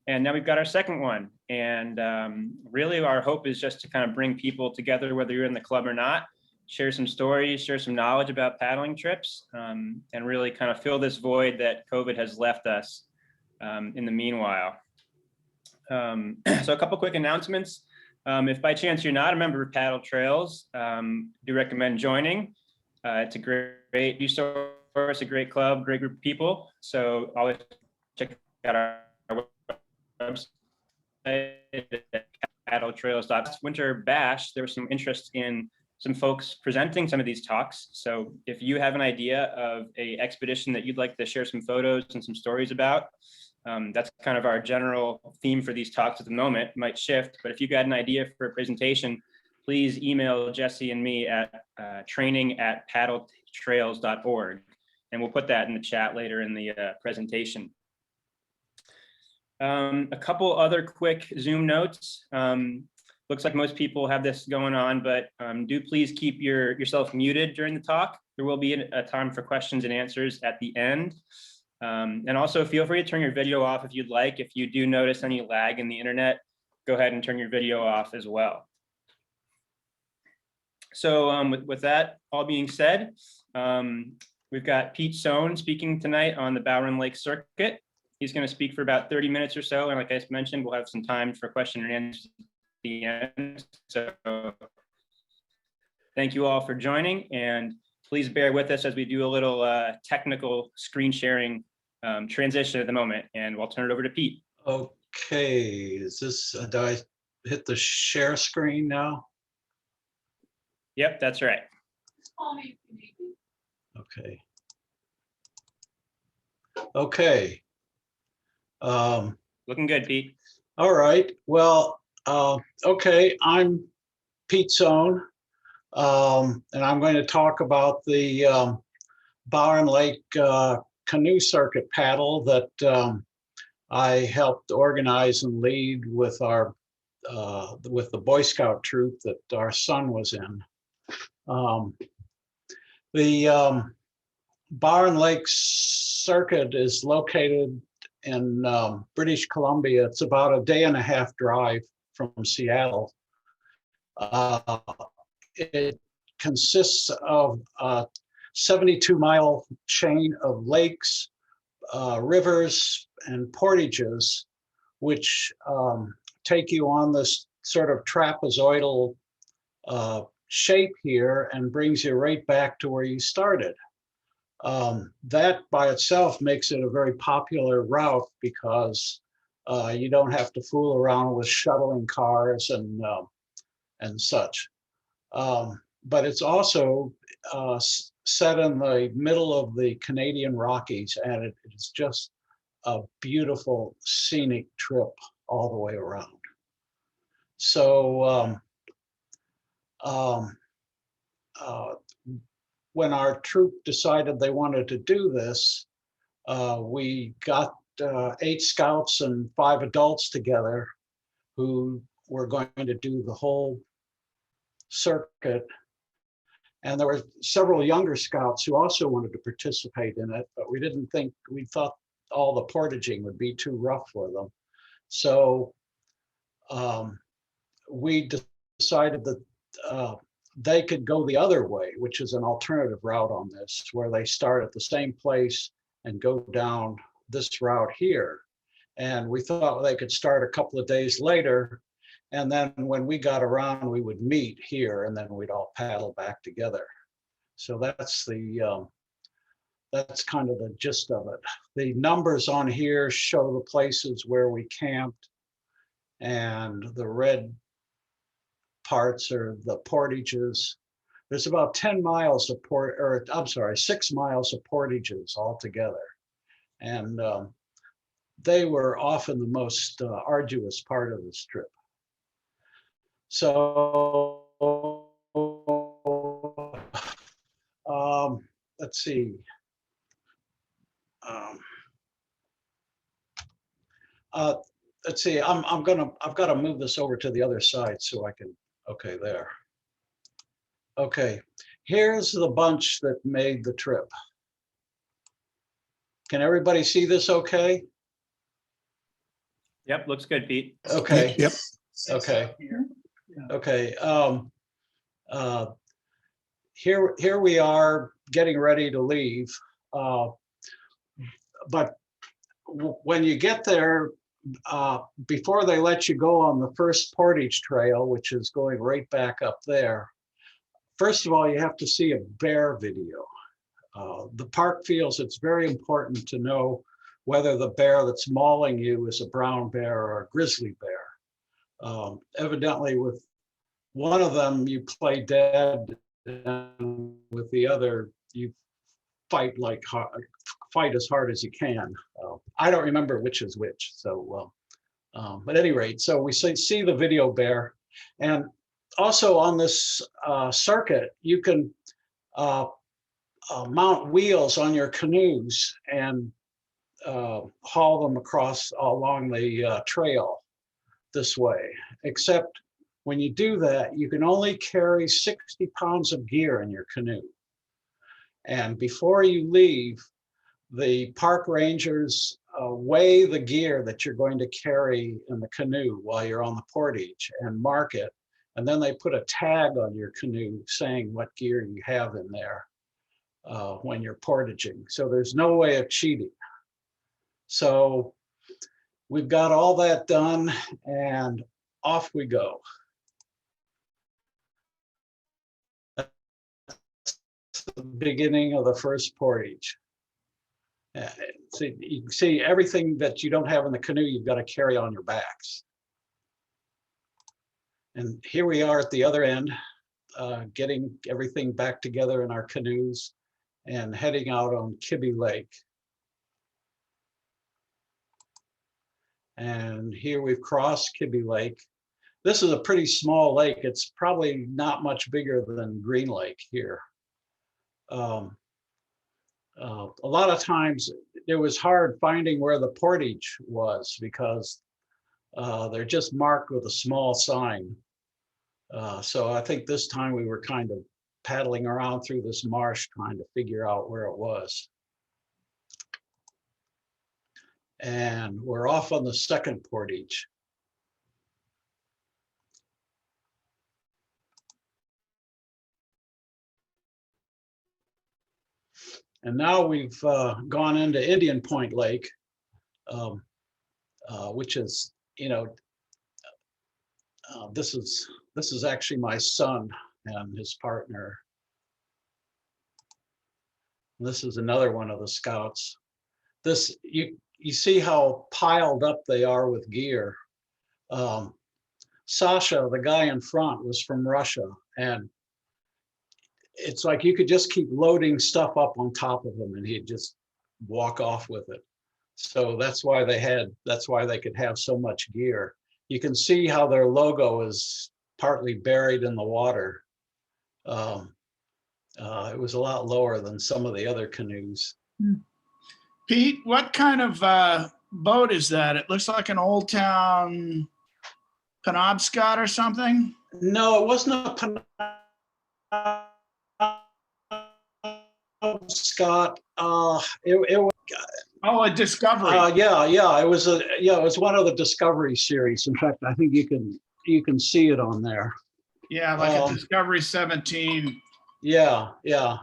And now we've got our second one. And really our hope is just to kind of bring people together, whether you're in the club or not, share some stories, share some knowledge about paddling trips, and really kind of fill this void that COVID has left us in the meanwhile. So a couple quick announcements. If by chance you're not a member of Paddle Trails, do recommend joining. It's a great resource, a great club, great group of people. So always check out our website at paddletrails.com. Winter Bash, there was some interest in some folks presenting some of these talks. So if you have an idea of a expedition that you'd like to share some photos and some stories about, that's kind of our general theme for these talks at the moment. It might shift, but if you got an idea for a presentation, please email Jesse and me at training@paddletrails.org, and we'll put that in the chat later in the presentation. A couple other quick Zoom notes. Looks like most people have this going on, but do please keep yourself muted during the talk. There will be a time for questions and answers at the end. And also feel free to turn your video off if you'd like. If you do notice any lag in the internet, go ahead and turn your video off as well. So with that all being said, we've got Pete Sohn speaking tonight on the Bowron Lakes Circuit. He's going to speak for about 30 minutes or so. And like I mentioned, we'll have some time for question and answers at the end. So thank you all for joining, and please bear with us as we do a little technical screen sharing transition at the moment, and we'll turn it over to Pete. Okay, is this, do I hit the share screen now? Yep, that's right. Okay. Okay. Looking good, Pete. All right. Well, okay, I'm Pete Sohn, and I'm going to talk about the Bowron Lake canoe circuit paddle that I helped organize and lead with our with the Boy Scout troop that our son was in. The Bowron Lakes Circuit is located in British Columbia. It's about a day-and-a-half drive from Seattle. It consists of a 72-mile chain of lakes, rivers, and portages, which take you on this sort of trapezoidal shape here and brings you right back to where you started. That by itself makes it a very popular route because you don't have to fool around with shuttling cars and such. But it's also set in the middle of the Canadian Rockies, and it is just a beautiful scenic trip all the way around. So when our troop decided they wanted to do this, we got 8 scouts and 5 adults together who were going to do the whole circuit. And there were several younger scouts who also wanted to participate in it, but we thought all the portaging would be too rough for them. So we decided that they could go the other way, which is an alternative route on this, where they start at the same place and go down this route here. And we thought they could start a couple of days later, and then when we got around, we would meet here, and then we'd all paddle back together. So that's kind of the gist of it. The numbers on here show the places where we camped, and the red parts are the portages. There's about 10 miles of 6 miles of portages altogether. And they were often the most arduous part of this trip. So let's see. Let's see, I've got to move this over to the other side so I can, okay, there. Okay, here's the bunch that made the trip. Can everybody see this okay? Yep, looks good, Pete. Okay, Yep. okay, okay. Here we are getting ready to leave. But when you get there, before they let you go on the first portage trail, which is going right back up there, first of all, you have to see a bear video. The park feels it's very important to know whether the bear that's mauling you is a brown bear or a grizzly bear. Evidently, with one of them, you play dead, and with the other, you fight as hard as you can. I don't remember which is which. So, but at any rate, so we see the video bear, and also on this circuit, you can mount wheels on your canoes and haul them across along the trail this way. Except when you do that, you can only carry 60 pounds of gear in your canoe. And before you leave, the park rangers weigh the gear that you're going to carry in the canoe while you're on the portage and mark it. And then they put a tag on your canoe saying what gear you have in there when you're portaging. So there's no way of cheating. So we've got all that done and off we go. The beginning of the first portage. So you can see everything that you don't have in the canoe, you've got to carry on your backs. And here we are at the other end, getting everything back together in our canoes and heading out on Kibby Lake. And here we've crossed Kibby Lake. This is a pretty small lake. It's probably not much bigger than Green Lake here. A lot of times it was hard finding where the portage was because they're just marked with a small sign. So I think this time we were kind of paddling around through this marsh trying to figure out where it was. And we're off on the second portage. And now we've gone into Indian Point Lake, which is, this is actually my son and his partner. This is another one of the scouts. This you see how piled up they are with gear. Sasha, the guy in front, was from Russia, and it's like you could just keep loading stuff up on top of him and he'd just walk off with it. So that's why they could have so much gear. You can see how their logo is partly buried in the water. It was a lot lower than some of the other canoes. Pete, what kind of boat is that? It looks like an Old Town Penobscot or something. No, it wasn't a Penobscot. It was. Oh, a Discovery. Yeah. It was one of the Discovery series. In fact, I think you can see it on there. Yeah, like a Discovery 17. Yeah.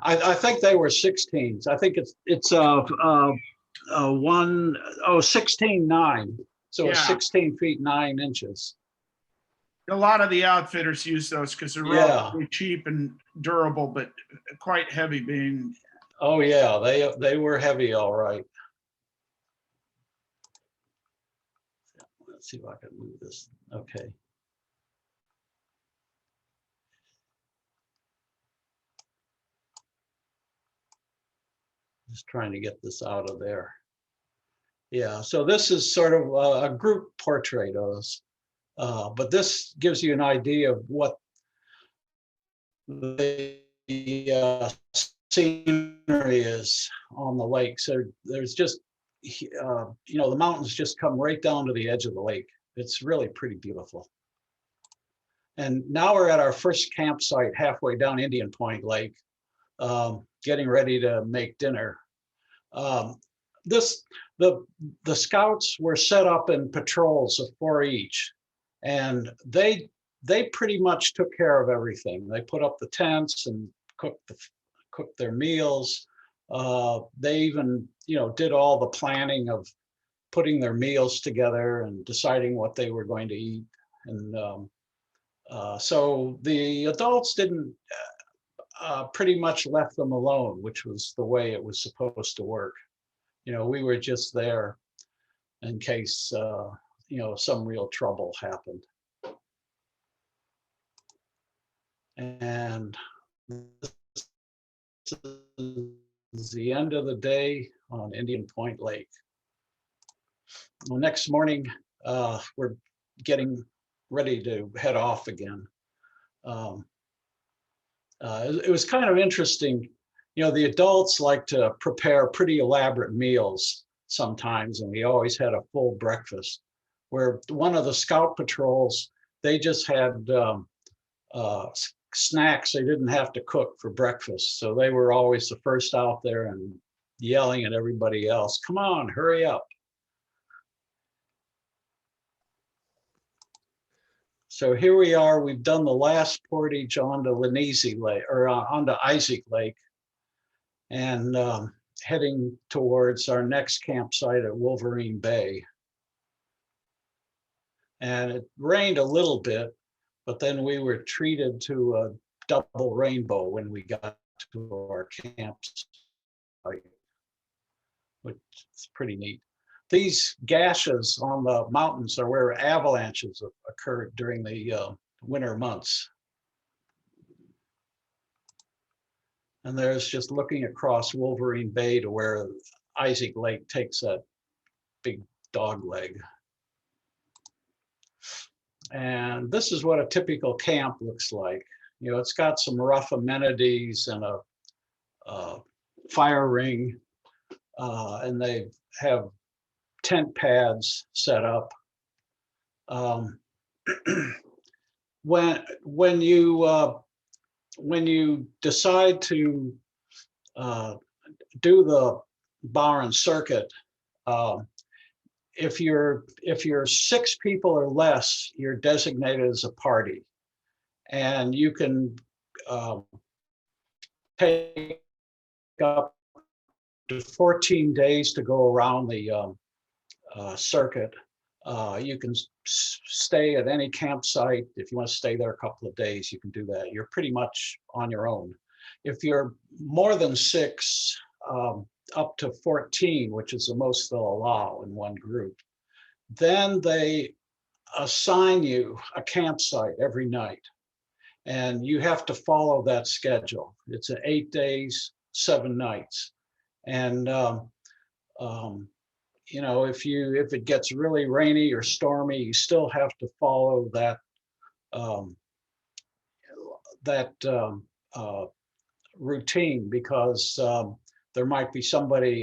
I think they were 16s. I think it's 16.9. So it's 16 feet 9 inches. A lot of the outfitters use those because they're relatively cheap and durable, but quite heavy being. Oh yeah, they were heavy, all right. Let's see if I can move this. Okay. Just trying to get this out of there. Yeah, so this is sort of a group portrait of us, but this gives you an idea of what the scenery is on the lake. So there's just, the mountains just come right down to the edge of the lake. It's really pretty beautiful. And now we're at our first campsite halfway down Indian Point Lake, getting ready to make dinner. This the scouts were set up in patrols of 4 each, and they pretty much took care of everything. They put up the tents and cooked their meals. They even, did all the planning of putting their meals together and deciding what they were going to eat. And so the adults didn't pretty much left them alone, which was the way it was supposed to work. We were just there in case, some real trouble happened. And this is the end of the day on Indian Point Lake. The next morning, we're getting ready to head off again. It was kind of interesting. The adults like to prepare pretty elaborate meals sometimes, and we always had a full breakfast. Where one of the scout patrols, they just had snacks they didn't have to cook for breakfast. So they were always the first out there and yelling at everybody else, "Come on, hurry up." So here we are, we've done the last portage onto Lineazi Lake, or onto Isaac Lake, and heading towards our next campsite at Wolverine Bay. And it rained a little bit, but then we were treated to a double rainbow when we got to our campsite, which is pretty neat. These gashes on the mountains are where avalanches occurred during the winter months. And there's just looking across Wolverine Bay to where Isaac Lake takes that big dog leg. And this is what a typical camp looks like. It's got some rough amenities and a fire ring, and they have tent pads set up. When you decide to do the Bowron Circuit, if you're 6 people or less, you're designated as a party, and you can take up to 14 days to go around the circuit. You can stay at any campsite. If you want to stay there a couple of days, you can do that. You're pretty much on your own. If you're more than 6, up to 14, which is the most they'll allow in one group, then they assign you a campsite every night, and you have to follow that schedule. It's 8 days, 7 nights, and if it gets really rainy or stormy, you still have to follow that routine, because there might be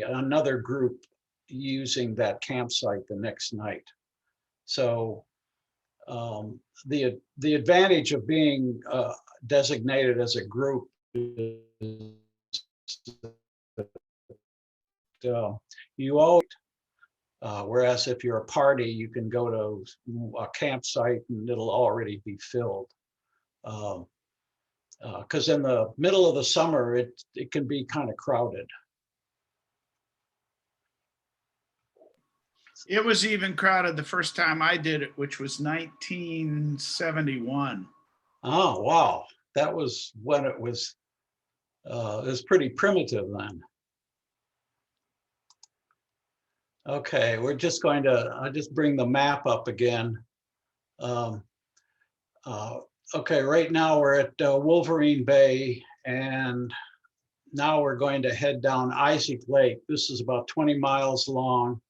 another group using that campsite the next night. So the advantage of being designated as a group is you always, whereas if you're a party, you can go to a campsite and it'll already be filled. Because in the middle of the summer, it can be kind of crowded. It was even crowded the first time I did it, which was 1971. Oh, wow. That was when it was pretty primitive then. Okay, I'll just bring the map up again. Okay, right now we're at Wolverine Bay, and now we're going to head down Isaac Lake. This is about 20 miles long.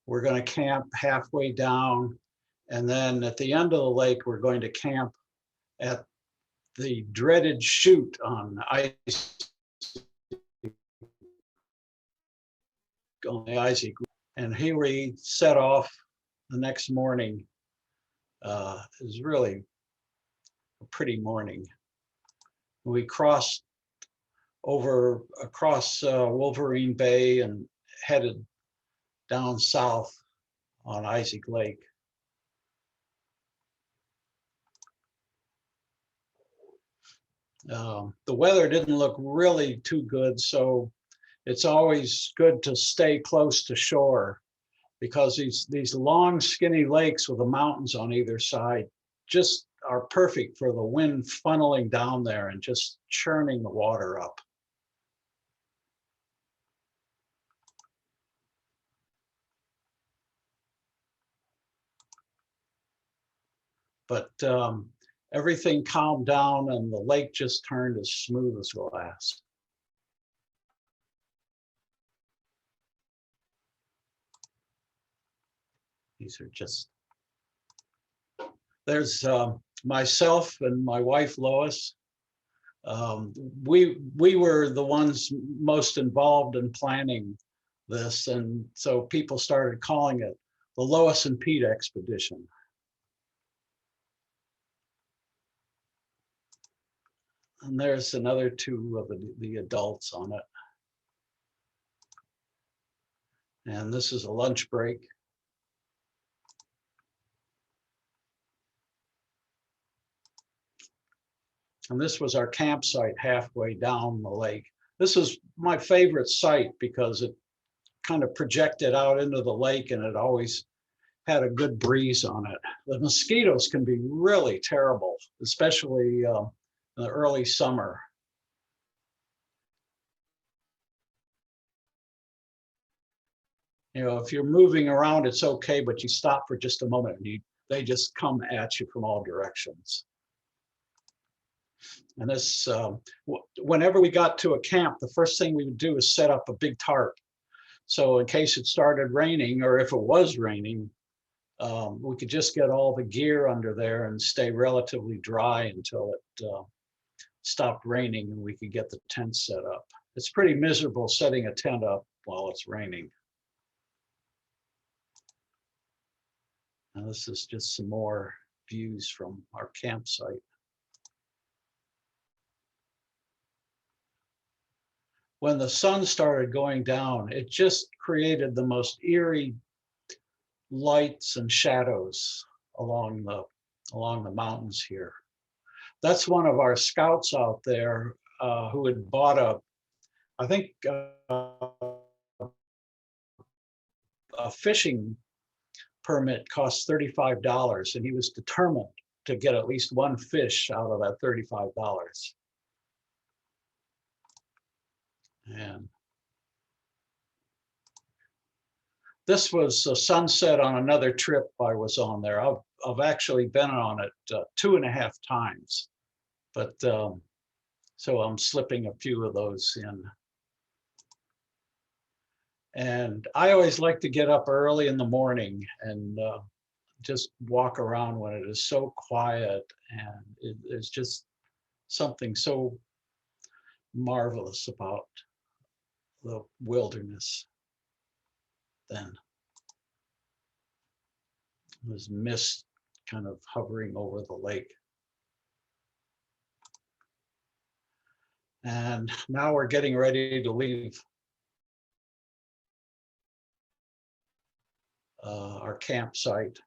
We're going to camp halfway down, and then at the end of the lake, we're going to camp at the dreaded chute on the Isaac. And here we set off the next morning. It was really a pretty morning. We crossed across Wolverine Bay and headed down south on Isaac Lake. The weather didn't look really too good, so it's always good to stay close to shore, because these long skinny lakes with the mountains on either side just are perfect for the wind funneling down there and just churning the water up. But everything calmed down and the lake just turned as smooth as glass. These are just, there's myself and my wife Lois. We were the ones most involved in planning this, and so people started calling it the Lois and Pete expedition. And there's another two of the adults on it. And this is a lunch break. And this was our campsite halfway down the lake. This is my favorite site because it kind of projected out into the lake and it always had a good breeze on it. The mosquitoes can be really terrible, especially in the early summer. You know, if you're moving around, it's okay, but you stop for just a moment and they just come at you from all directions. And this, whenever we got to a camp, the first thing we would do is set up a big tarp. So in case it started raining, or if it was raining, we could just get all the gear under there and stay relatively dry until it stopped raining and we could get the tent set up. It's pretty miserable setting a tent up while it's raining. And this is just some more views from our campsite. When the sun started going down, it just created the most eerie lights and shadows along the mountains here. That's one of our scouts out there who had bought I think a fishing permit cost $35, and he was determined to get at least one fish out of that $35. And this was a sunset on another trip I was on there. I've actually been on it 2.5 times, but so I'm slipping a few of those in. And I always like to get up early in the morning and just walk around when it is so quiet, and it's just something so marvelous about the wilderness. Then there's mist kind of hovering over the lake. And now we're getting ready to leave our campsite.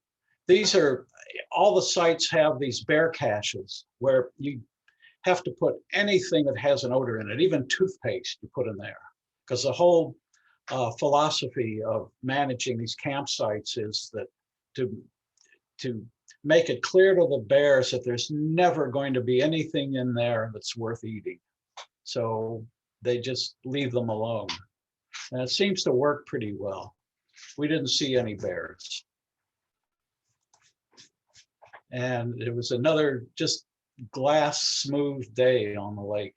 These are, all the sites have these bear caches where you have to put anything that has an odor in it, even toothpaste you put in there. Because the whole philosophy of managing these campsites is that to make it clear to the bears that there's never going to be anything in there that's worth eating. So they just leave them alone. And it seems to work pretty well. We didn't see any bears. And it was another just glass smooth day on the lake.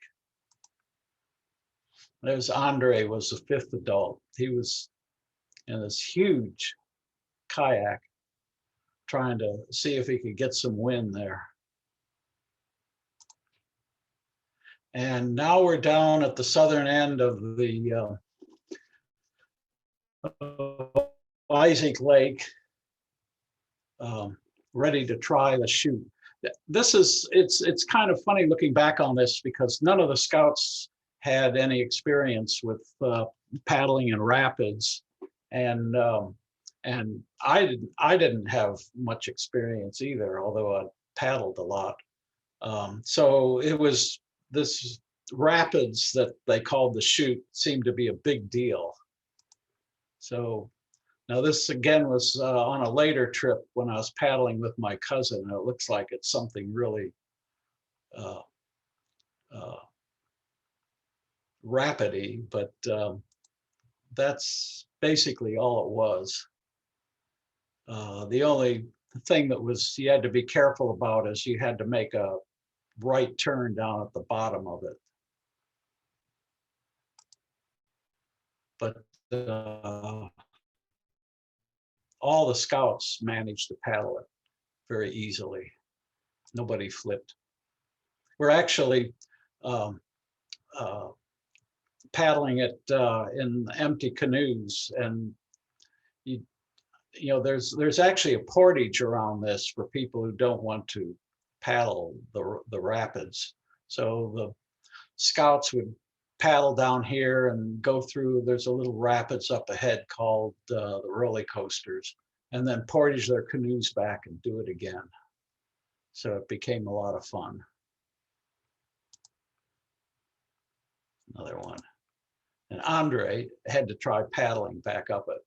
There's Andre, was the 5th adult. He was in this huge kayak trying to see if he could get some wind there. And now we're down at the southern end of the Isaac Lake, ready to try the chute. This is, it's kind of funny looking back on this because none of the scouts had any experience with paddling in rapids. And I didn't have much experience either, although I paddled a lot. So it was this rapids that they called the chute seemed to be a big deal. So now this again was on a later trip when I was paddling with my cousin, and it looks like it's something really rapidy, but that's basically all it was. The only thing that was you had to be careful about is you had to make a right turn down at the bottom of it. But all the scouts managed to paddle it very easily. Nobody flipped. We're actually paddling it in empty canoes, and you know there's actually a portage around this for people who don't want to paddle the rapids. So the scouts would paddle down here and go through. There's a little rapids up ahead called the roller coasters, and then portage their canoes back and do it again. So it became a lot of fun. Another one. And Andre had to try paddling back up it.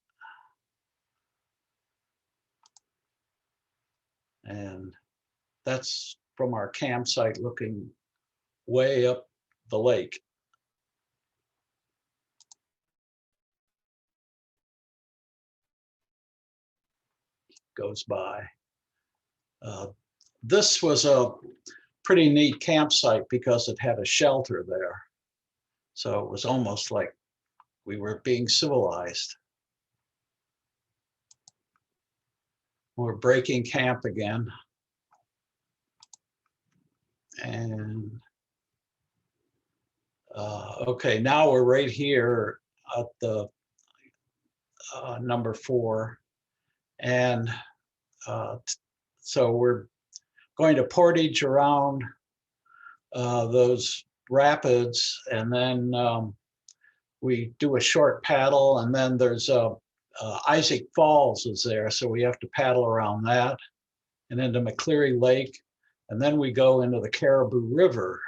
And that's from our campsite looking way up the lake. Goes by. This was a pretty neat campsite because it had a shelter there. So it was almost like we were being civilized. We're breaking camp again. And okay, now we're right here at the number 4. And so we're going to portage around those rapids, and then we do a short paddle, and then there's Isaac Falls is there, so we have to paddle around that, and into McCleary Lake, and then we go into the Caribou River.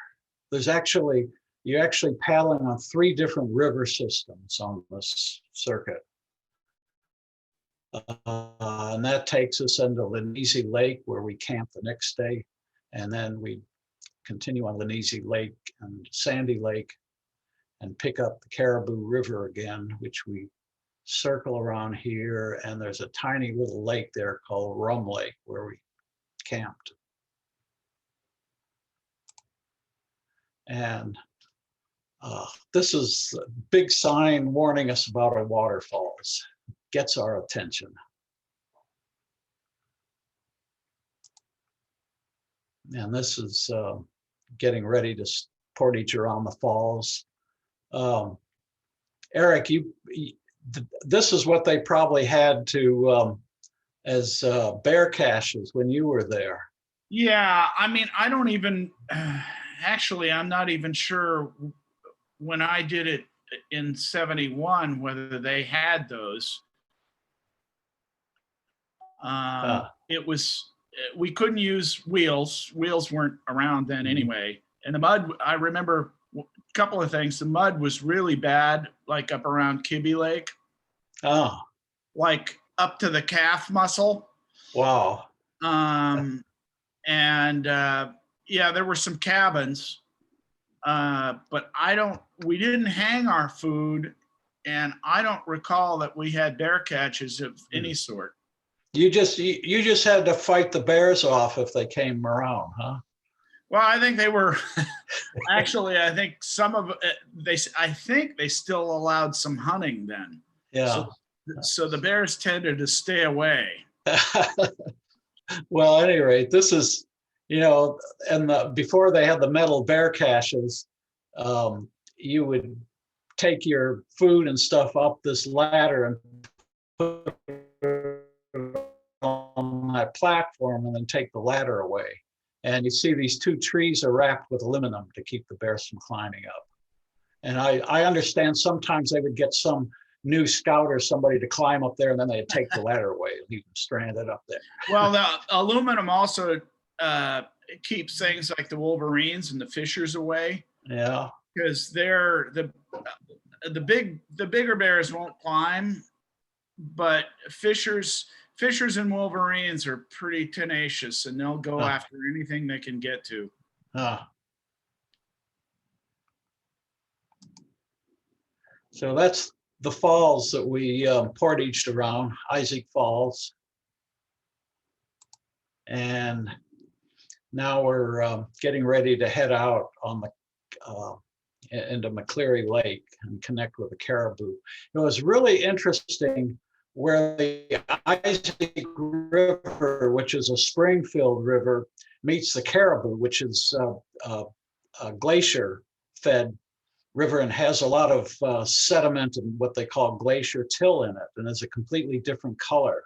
You're actually paddling on 3 different river systems on this circuit. And that takes us into Lineazi Lake, where we camp the next day, and then we continue on Lineazi Lake and Sandy Lake and pick up the Caribou River again, which we circle around here, and there's a tiny little lake there called Rum Lake where we camped. And this is a big sign warning us about our waterfalls. Gets our attention. And this is getting ready to portage around the falls. Eric, this is what they probably had to as bear caches when you were there. Yeah, I mean, I don't even, actually, I'm not even sure when I did it in 71, whether they had those. It was, we couldn't use wheels. Wheels weren't around then anyway. And the mud, I remember a couple of things. The mud was really bad, like up around Kibby Lake. Oh. Like up to the calf muscle. Wow. Yeah, there were some cabins, but we didn't hang our food, and I don't recall that we had bear catches of any sort. You just had to fight the bears off if they came around, huh? Well, I think they were actually. I think some of I think they still allowed some hunting then. Yeah. So the bears tended to stay away. Well, at any rate, this is, and before they had the metal bear caches, you would take your food and stuff up this ladder and put it on that platform and then take the ladder away. And you see these 2 trees are wrapped with aluminum to keep the bears from climbing up. And I understand sometimes they would get some new scout or somebody to climb up there, and then they'd take the ladder away and leave them stranded up there. Well, the aluminum also keeps things like the wolverines and the fishers away. Yeah. Because they're the bigger bears won't climb, but fishers and wolverines are pretty tenacious, and they'll go after anything they can get to. So that's the falls that we portaged around, Isaac Falls. And now we're getting ready to head out on the into McCleary Lake and connect with the Caribou. It was really interesting where the Isaac River, which is a spring-filled river, meets the Caribou, which is a glacier-fed river and has a lot of sediment and what they call glacier till in it, and it's a completely different color.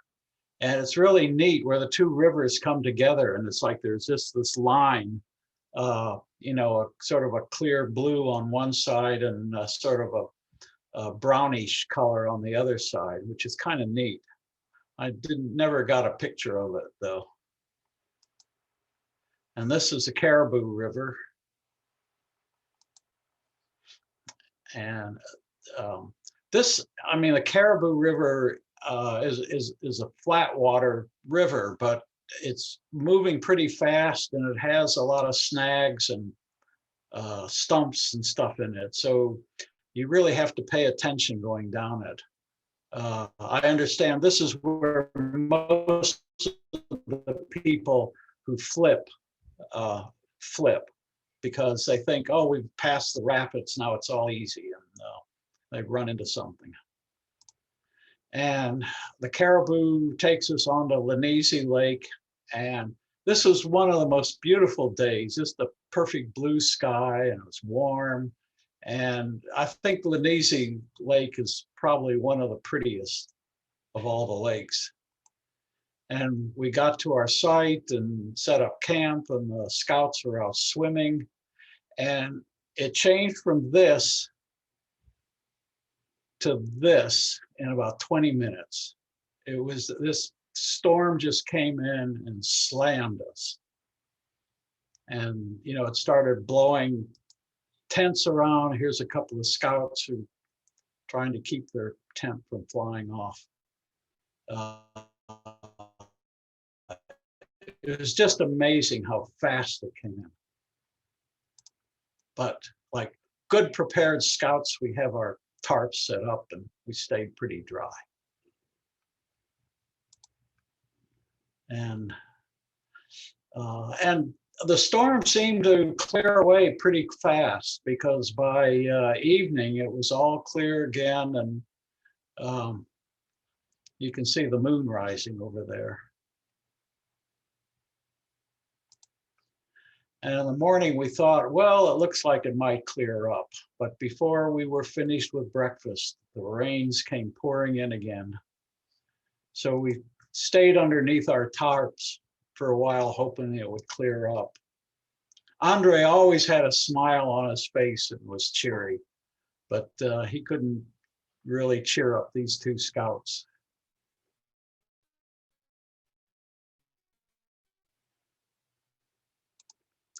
And it's really neat where the two rivers come together, and it's like there's just this line, you know, a sort of a clear blue on one side and a sort of a brownish color on the other side, which is kind of neat. I never got a picture of it though. And this is the Caribou River. And this, I mean, the Caribou River is a flat water river, but it's moving pretty fast, and it has a lot of snags and stumps and stuff in it. So you really have to pay attention going down it. I understand this is where most of the people who flip because they think, oh, we've passed the rapids, now it's all easy, and they run into something. And the Caribou takes us on to Lineazi Lake, and this was one of the most beautiful days, just a perfect blue sky, and it was warm. And I think Lineazi Lake is probably one of the prettiest of all the lakes. And we got to our site and set up camp, and the scouts were out swimming. And it changed from this to this in about 20 minutes. It was, this storm just came in and slammed us. And, you know, it started blowing tents around. Here's a couple of scouts who trying to keep their tent from flying off. It was just amazing how fast it came in. But like good prepared scouts, we have our tarps set up and we stayed pretty dry. And the storm seemed to clear away pretty fast, because by evening it was all clear again, and you can see the moon rising over there. And in the morning we thought, well, it looks like it might clear up. But before we were finished with breakfast, the rains came pouring in again. So we stayed underneath our tarps for a while, hoping it would clear up. Andre always had a smile on his face and was cheery, but he couldn't really cheer up these two scouts.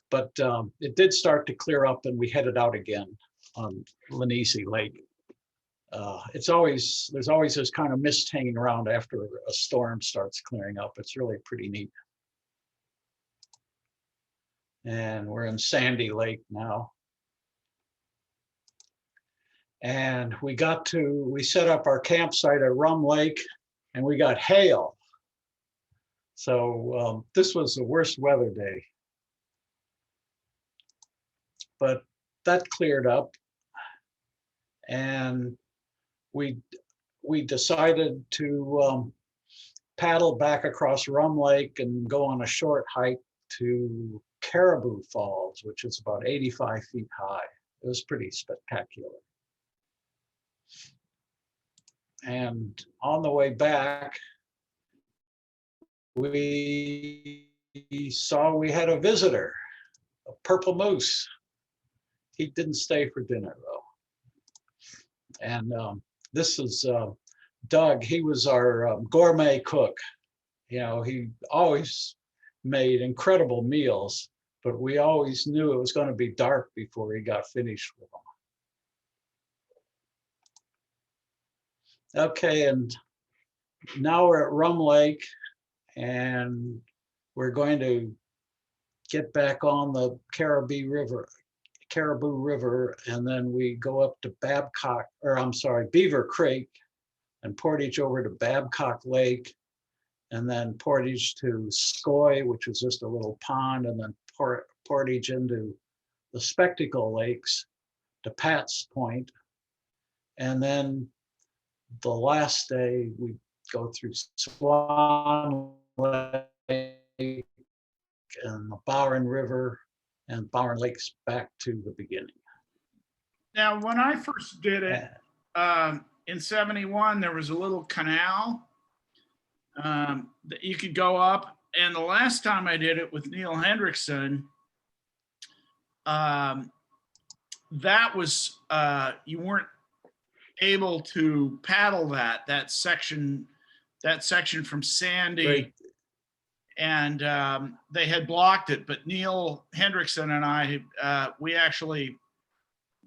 But it did start to clear up, and we headed out again on Lineazi Lake. There's always this kind of mist hanging around after a storm starts clearing up. It's really pretty neat. And we're in Sandy Lake now. And we set up our campsite at Rum Lake, and we got hail. So this was the worst weather day. But that cleared up, and we decided to paddle back across Rum Lake and go on a short hike to Caribou Falls, which is about 85 feet high. It was pretty spectacular. And on the way back, we saw we had a visitor, a purple moose. He didn't stay for dinner though. And this is Doug. He was our gourmet cook. You know, he always made incredible meals, but we always knew it was going to be dark before he got finished with them. Okay, and now we're at Rum Lake, and we're going to get back on the Caribou River, and then we go up to Beaver Creek, and portage over to Babcock Lake, and then portage to Skoy, which is just a little pond, and then portage into the Spectacle Lakes to Pat's Point. And then the last day we go through Swan Lake and the Bowron River and Bowron Lakes back to the beginning. Now, when I first did it in '71, there was a little canal that you could go up. And the last time I did it with Neil Hendrickson, that was, you weren't able to paddle that section from Sandy. Right. And they had blocked it, but Neil Hendrickson and I, we actually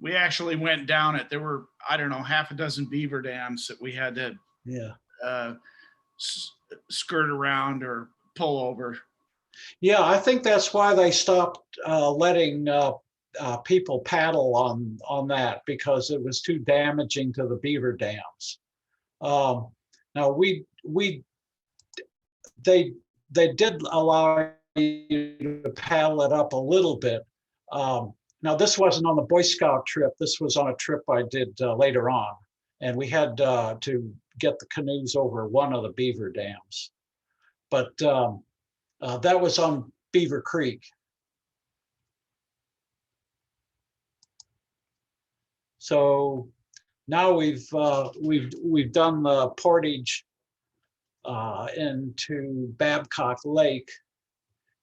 went down it. There were, I don't know, half a dozen beaver dams that we had to skirt around or pull over. Yeah, I think that's why they stopped letting people paddle on that, because it was too damaging to the beaver dams. Now they did allow you to paddle it up a little bit. Now this wasn't on the Boy Scout trip. This was on a trip I did later on, and we had to get the canoes over one of the beaver dams. But that was on Beaver Creek. So now we've done the portage into Babcock Lake,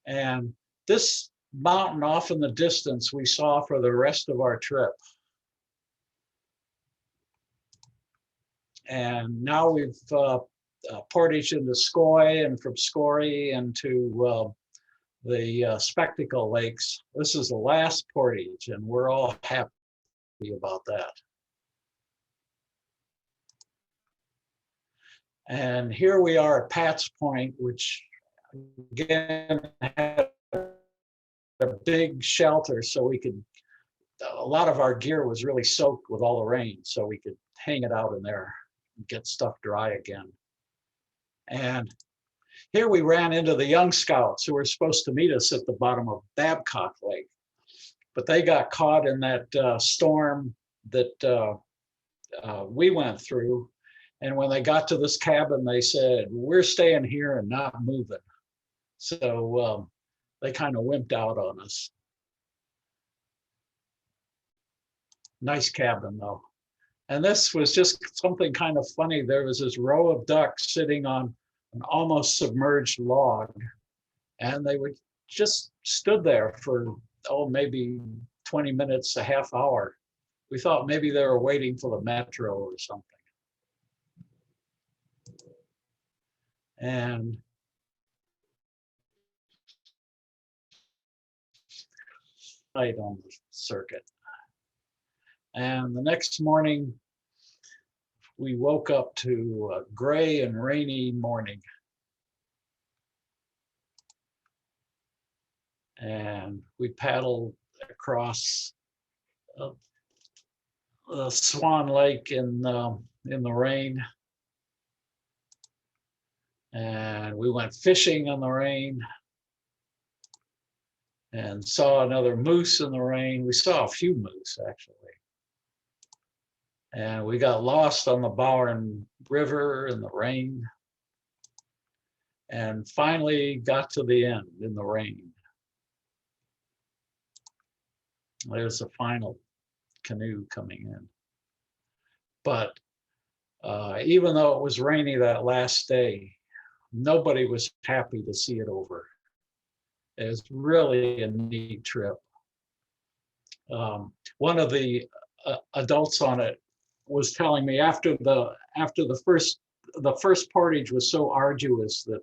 and this mountain off in the distance we saw for the rest of our trip. And now we've portaged into Skoy, and from Skoy into the Spectacle Lakes. This is the last portage, and we're all happy about that. And here we are at Pat's Point, which again had a big shelter, so we could, a lot of our gear was really soaked with all the rain, so we could hang it out in there and get stuff dry again. And here we ran into the Young Scouts who were supposed to meet us at the bottom of Babcock Lake, but they got caught in that storm that we went through. And when they got to this cabin, they said, "We're staying here and not moving." So they kind of wimped out on us. Nice cabin though. And this was just something kind of funny. There was this row of ducks sitting on an almost submerged log, and they would just stood there for, maybe 20 minutes, a half hour. We thought maybe they were waiting for the metro or something. And night on the circuit. And the next morning, we woke up to a gray and rainy morning. And we paddled across the Swan Lake in the rain. And we went fishing in the rain and saw another moose in the rain. We saw a few moose, actually. And we got lost on the Bowron River in the rain, and finally got to the end in the rain. There's the final canoe coming in. But even though it was rainy that last day, nobody was happy to see it over. It was really a neat trip. One of the adults on it was telling me after the first portage was so arduous that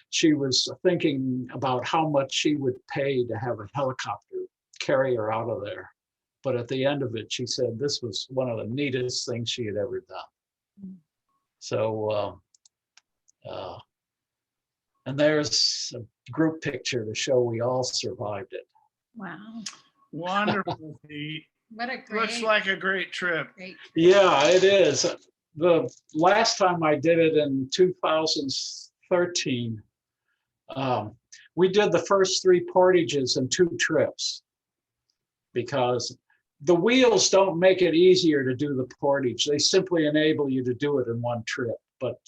she was thinking about how much she would pay to have a helicopter carry her out of there. But at the end of it, she said this was one of the neatest things she had ever done. So, and there's a group picture to show we all survived it. Wow. Wonderful, Pete. What a great. Looks like a great trip. Great. Yeah, it is. The last time I did it in 2013, we did the first 3 portages in 2 trips because the wheels don't make it easier to do the portage. They simply enable you to do it in 1 trip. But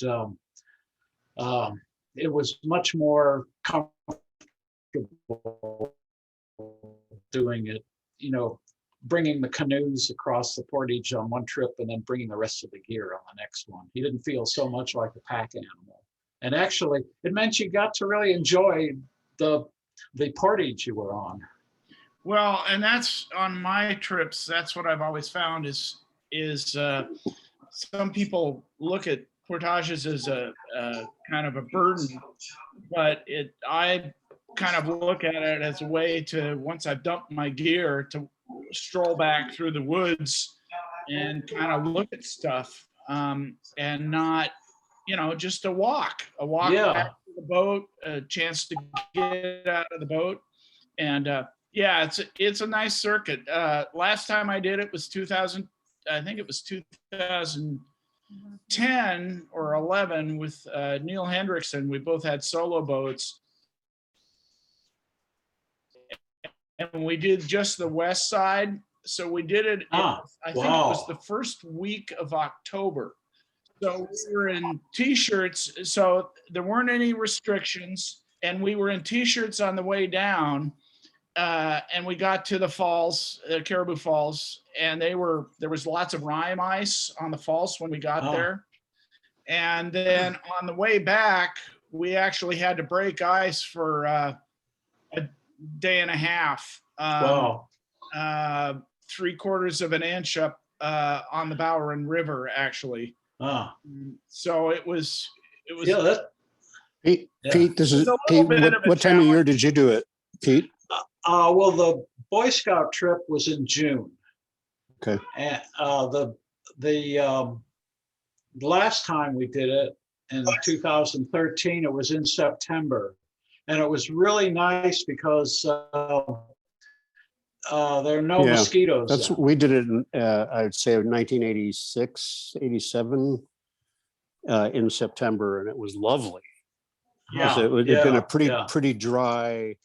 it was much more comfortable doing it, you know, bringing the canoes across the portage on 1 trip and then bringing the rest of the gear on the next one. He didn't feel so much like a pack animal. And actually, it meant you got to really enjoy the portage you were on. Well, and that's on my trips. That's what I've always found is some people look at portages as a kind of a burden, but I kind of look at it as a way to, once I've dumped my gear, to stroll back through the woods and kind of look at stuff, and not, you know, just a walk Yeah. back to the boat, a chance to get out of the boat. And yeah, it's a nice circuit. Last time I did it was 2000, I think it was 2010 or 11 with Neil Hendrickson. We both had solo boats. And we did just the west side. So we did it, I think it was the first week of October. So we were in t-shirts, so there weren't any restrictions. And we were in t-shirts on the way down. And we got to the falls, Caribou Falls, and there was lots of rime ice on the falls when we got there. And then on the way back, we actually had to break ice for a day and a half. 3/4 of an inch up on the Bowron River, actually. So it was. Yeah, Pete, this is Pete. What time of year did you do it, Pete? Well, the Boy Scout trip was in June. Okay. And the last time we did it in 2013, it was in September, and it was really nice because there are no mosquitoes. We did it in I'd say 1986, 87 in September, and it was lovely. Yeah, it had been a pretty dry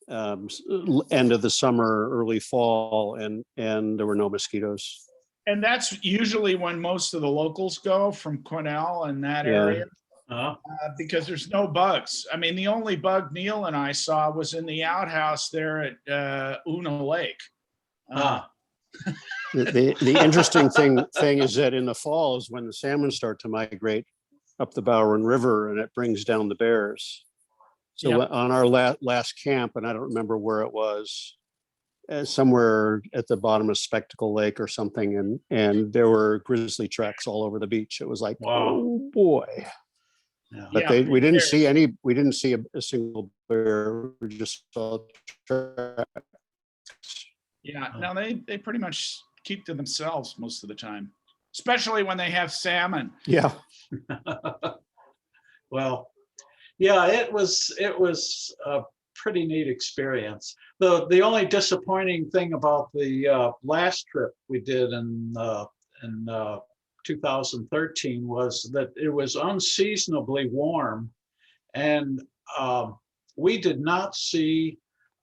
end of the summer, early fall, and there were no mosquitoes. And that's usually when most of the locals go from Quesnel and that area, because there's no bugs. I mean, the only bug Neil and I saw was in the outhouse there at Una Lake. The interesting thing is that in the fall is when the salmon start to migrate up the Bowron River, and it brings down the bears. So on our last camp, and I don't remember where it was, somewhere at the bottom of Spectacle Lake or something, and there were grizzly tracks all over the beach. It was like, oh boy. Yeah. But we didn't see a single bear. We just saw tracks. Yeah, no, they pretty much keep to themselves most of the time, especially when they have salmon. Yeah. Well, yeah, it was a pretty neat experience. The only disappointing thing about the last trip we did in 2013 was that it was unseasonably warm, and we did not see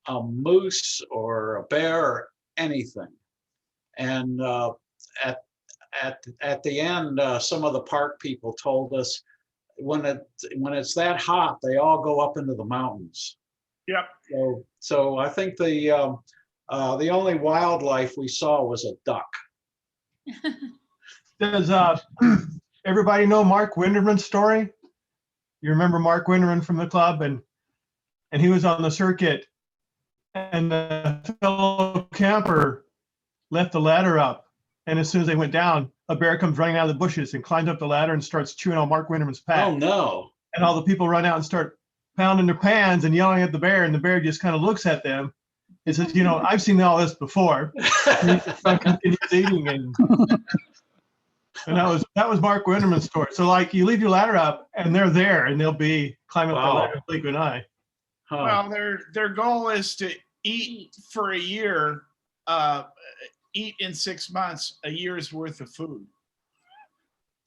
a moose or a bear or anything. And at the end, some of the park people told us when it's that hot, they all go up into the mountains. Yep. So I think the only wildlife we saw was a duck. Does everybody know Mark Winderman's story? You remember Mark Winderman from the club, and he was on the circuit, and a fellow camper left the ladder up And as soon as they went down, a bear comes running out of the bushes and climbs up the ladder and starts chewing on Mark Winterman's pack. Oh, no. And all the people run out and start pounding their pans and yelling at the bear. And the bear just kind of looks at them and says, I've seen all this before. And he continues eating. And that was Mark Winterman's story. So like you leave your ladder up and they're there and they'll be climbing up the ladder with Blake and I. Huh. Well, their goal is to eat for a year, eat in 6 months, a year's worth of food.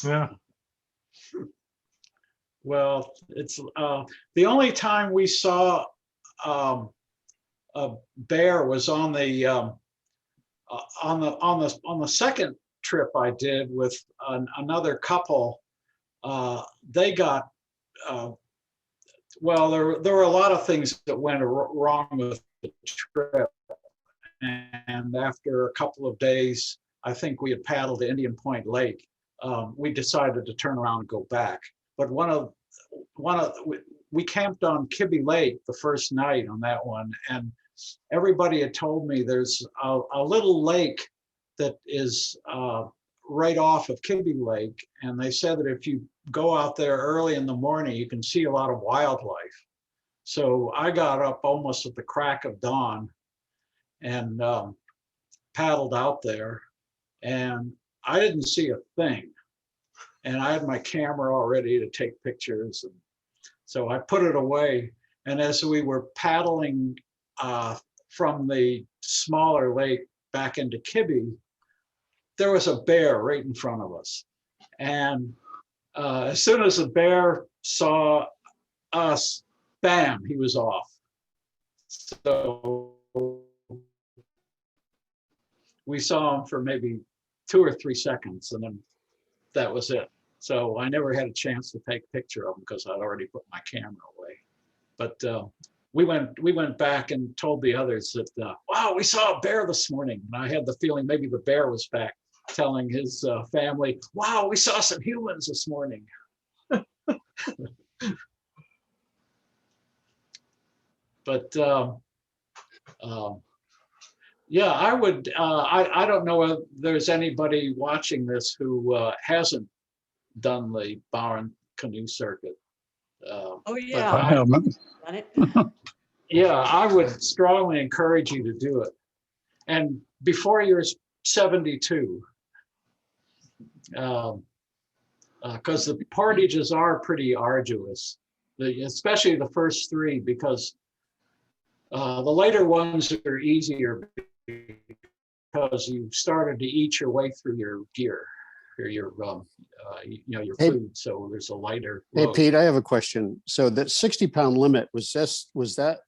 Yeah. Well, it's the only time we saw a bear was on the second trip I did with another couple. They got well, there were a lot of things that went wrong with the trip, and after a couple of days, I think we had paddled to Indian Point Lake. We decided to turn around and go back. But we camped on Kibby Lake the first night on that one, and everybody had told me there's a little lake that is right off of Kibby Lake, and they said that if you go out there early in the morning, you can see a lot of wildlife. So I got up almost at the crack of dawn and paddled out there, and I didn't see a thing. And I had my camera all ready to take pictures. And so I put it away. And as we were paddling from the smaller lake back into Kibby, there was a bear right in front of us. And as soon as the bear saw us, bam, he was off. So we saw him for maybe 2 or 3 seconds, and then that was it. So I never had a chance to take a picture of him because I'd already put my camera away. But we went back and told the others that, wow, we saw a bear this morning. And I had the feeling maybe the bear was back telling his family, wow, we saw some humans this morning. But yeah, I would, I don't know if there's anybody watching this who hasn't done the Bowron canoe circuit. Oh yeah. Yeah, I would strongly encourage you to do it. And before you're 72, because the portages are pretty arduous, especially the first 3, because the later ones are easier because you started to eat your way through your gear or your your food. So there's a lighter load. Hey, Pete, I have a question. So that 60-pound limit, was that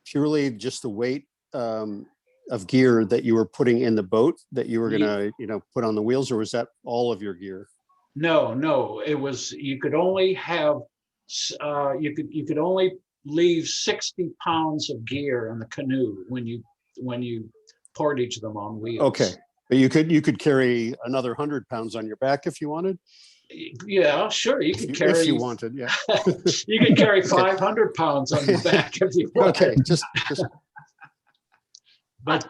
purely just the weight of gear that you were putting in the boat that you were gonna, put on the wheels, or was that all of your gear? No, it was, you could only have, you could only leave 60 pounds of gear in the canoe when you portage them on wheels. Okay, but you could carry another 100 pounds on your back if you wanted. Yeah, sure. You could carry, if you wanted, yeah. You could carry 500 pounds on your back if you wanted. Okay, just. But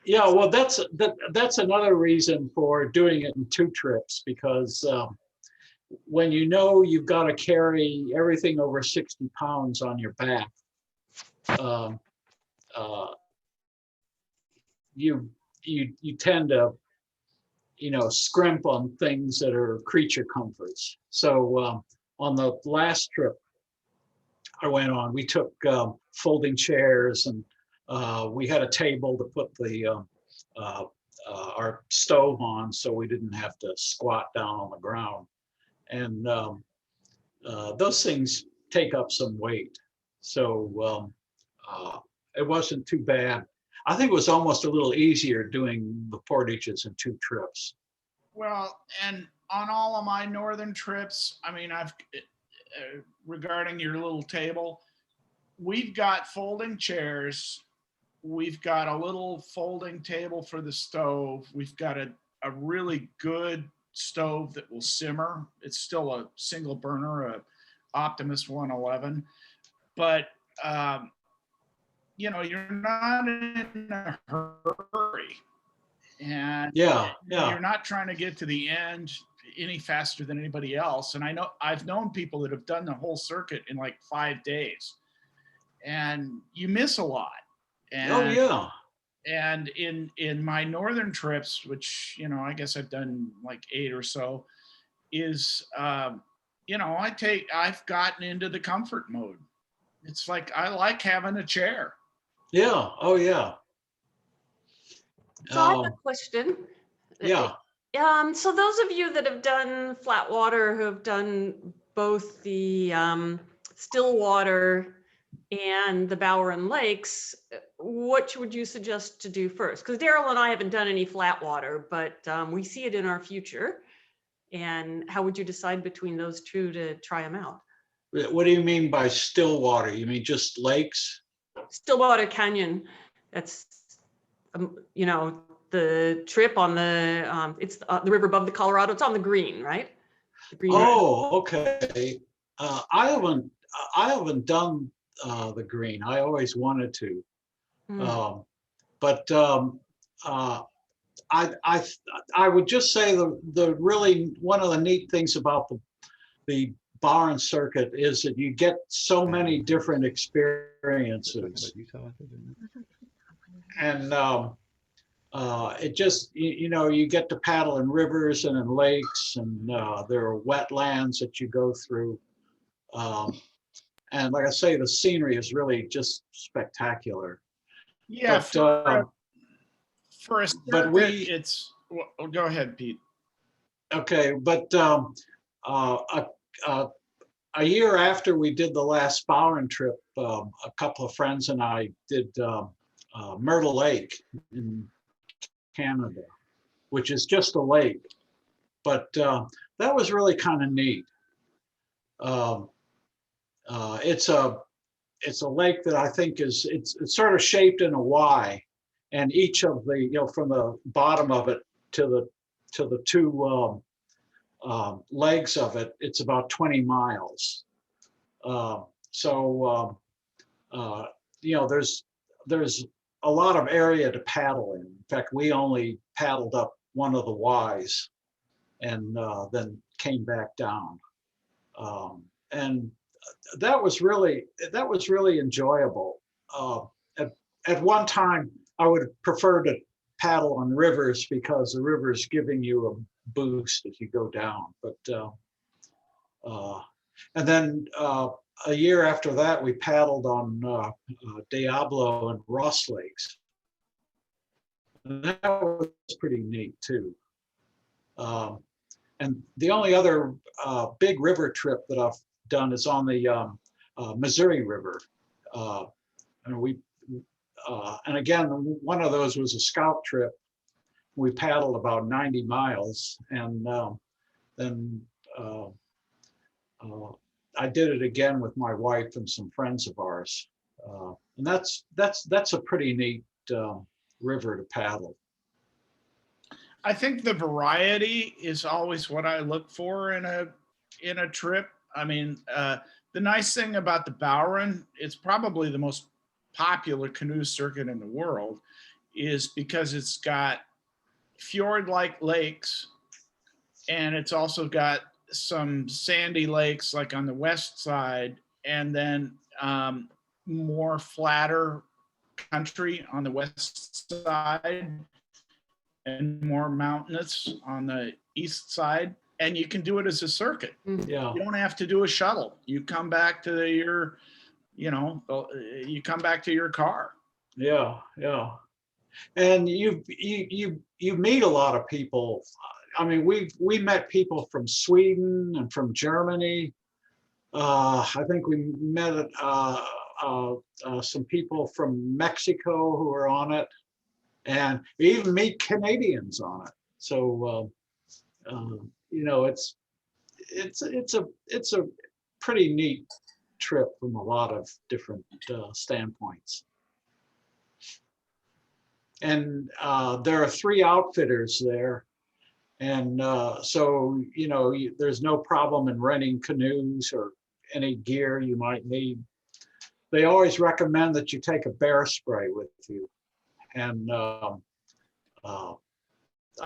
yeah, well, that's another reason for doing it in 2 trips, because when you've got to carry everything over 60 pounds on your back, you tend to scrimp on things that are creature comforts. So on the last trip I went on, we took folding chairs, and we had a table to put the our stove on, so we didn't have to squat down on the ground. And those things take up some weight. So it wasn't too bad. I think it was almost a little easier doing the portages in 2 trips. Well, and on all of my northern trips, I mean, I've regarding your little table, we've got folding chairs. We've got a little folding table for the stove. We've got a really good stove that will simmer. It's still a single burner, a Optimus 111, but you're not in a hurry. And Yeah, yeah. you're not trying to get to the end any faster than anybody else. And I've known people that have done the whole circuit in like 5 days, and you miss a lot. And, Oh, yeah. And in my northern trips, which, you know, I guess I've done like 8 or so, is, you know, I've gotten into the comfort mode. It's like, I like having a chair. Yeah. Oh, yeah. So I have a question. Yeah. So those of you that have done flat water, who have done both the still water and the Bowron Lakes, what would you suggest to do first? Because Daryl and I haven't done any flat water, but we see it in our future. And how would you decide between those two to try them out? What do you mean by still water? You mean just lakes? Stillwater Canyon, that's, you know, the trip on the, it's the river above the Colorado. It's on the green, right? The green. Oh, okay. I haven't done the green. I always wanted to. But I would just say the really one of the neat things about the Bowron Circuit is that you get so many different experiences, and it just you know, you get to paddle in rivers and in lakes, and there are wetlands that you go through, and like I say, the scenery is really just spectacular. Yeah, But, for a circuit, it's, well, go ahead, Pete. Okay, but a year after we did the last Bowron trip, a couple of friends and I did Myrtle Lake in Canada, which is just a lake, but that was really kind of neat. It's a lake that I think is it's sort of shaped in a Y, and each of the, you know, from the bottom of it to the two legs of it, it's about 20 miles. You know, there's a lot of area to paddle in. In fact, we only paddled up one of the Ys and then came back down. And that was really enjoyable. At one time, I would prefer to paddle on rivers because the river is giving you a boost as you go down. But and then a year after that, we paddled on Diablo and Ross Lakes. And that was pretty neat too. And the only other big river trip that I've done is on the Missouri River. And again, one of those was a scout trip. We paddled about 90 miles, and then I did it again with my wife and some friends of ours. And that's a pretty neat river to paddle. I think the variety is always what I look for in a trip. I mean, the nice thing about the Bowron, it's probably the most popular canoe circuit in the world, is because it's got fjord-like lakes, and it's also got some sandy lakes like on the west side, and then more flatter country on the west side and more mountainous on the east side. And you can do it as a circuit. Yeah. You don't have to do a shuttle. You come back to your, you know, you come back to your car. Yeah, yeah. And you meet a lot of people. I mean, we met people from Sweden and from Germany. I think we met some people from Mexico who are on it, and we even meet Canadians on it. So you know, it's a pretty neat trip from a lot of different standpoints. And there are 3 outfitters there. And so, you know, there's no problem in renting canoes or any gear you might need. They always recommend that you take a bear spray with you. And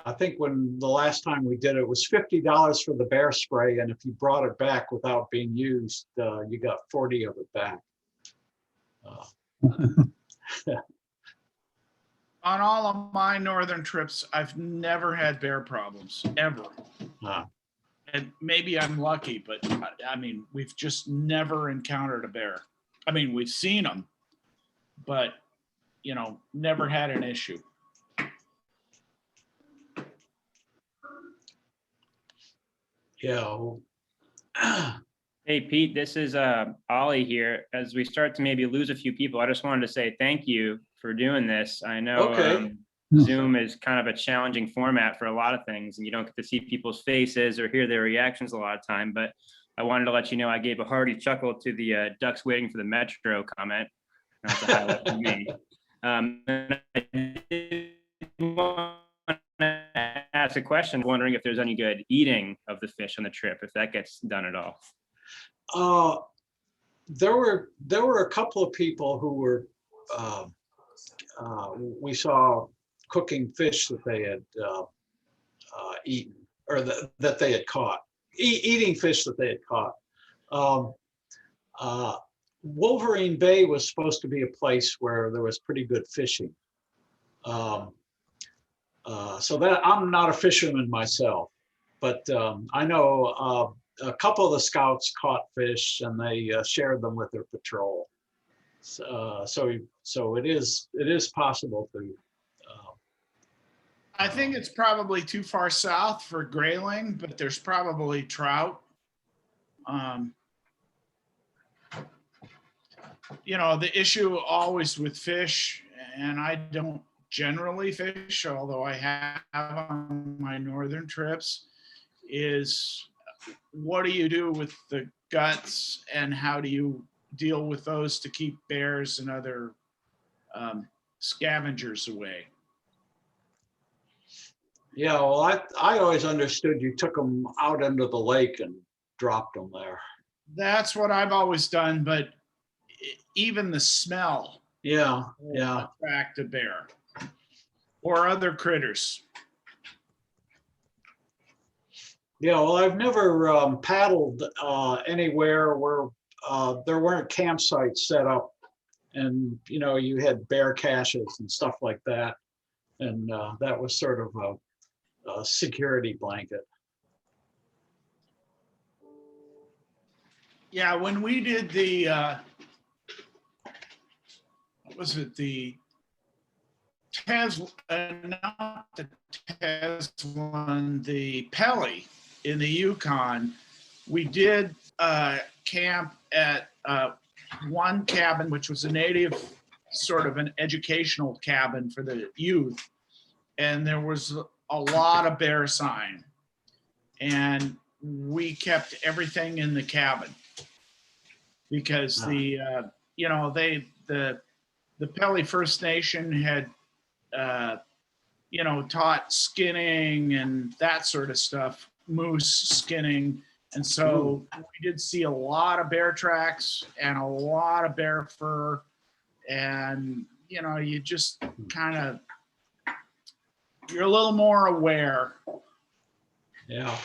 I think when the last time we did it, it was $50 for the bear spray, and if you brought it back without being used, you got 40 of it back. On all of my northern trips, I've never had bear problems, ever. Uh, And maybe I'm lucky, but I mean, we've just never encountered a bear. I mean, we've seen them, but, you know, never had an issue. yeah. well, Hey, Pete, this is Ollie here. As we start to maybe lose a few people, I just wanted to say thank you for doing this. I know Okay. Zoom is kind of a challenging format for a lot of things, and you don't get to see people's faces or hear their reactions a lot of time. But I wanted to let you know I gave a hearty chuckle to the ducks waiting for the metro comment. That's a highlight for me. And I did want to ask a question, wondering if there's any good eating of the fish on the trip, if that gets done at all. There were a couple of people who were we saw cooking fish that they had eaten, or that they had caught, eating fish that they had caught. Wolverine Bay was supposed to be a place where there was pretty good fishing. So that, I'm not a fisherman myself, but I know a couple of the scouts caught fish and they shared them with their patrol. So it is possible to. I think it's probably too far south for grayling, but there's probably trout. You know, the issue always with fish, and I don't generally fish, although I have on my northern trips, is what do you do with the guts and how do you deal with those to keep bears and other scavengers away? Yeah, well, I always understood you took them out into the lake and dropped them there. That's what I've always done, but even the smell Yeah, will yeah. attract a bear or other critters. Yeah, well, I've never paddled anywhere where there weren't campsites set up, and you know, you had bear caches and stuff like that, and that was sort of a security blanket. Yeah, when we did the what was it, the Tesla, not the Tesla, the Pelly in the Yukon, we did camp at one cabin, which was a native, sort of an educational cabin for the youth. And there was a lot of bear sign. And we kept everything in the cabin because the Pelly First Nation had, taught skinning and that sort of stuff, moose skinning. And so we did see a lot of bear tracks and a lot of bear fur. And, you know, you just kind of, you're a little more aware. Yeah.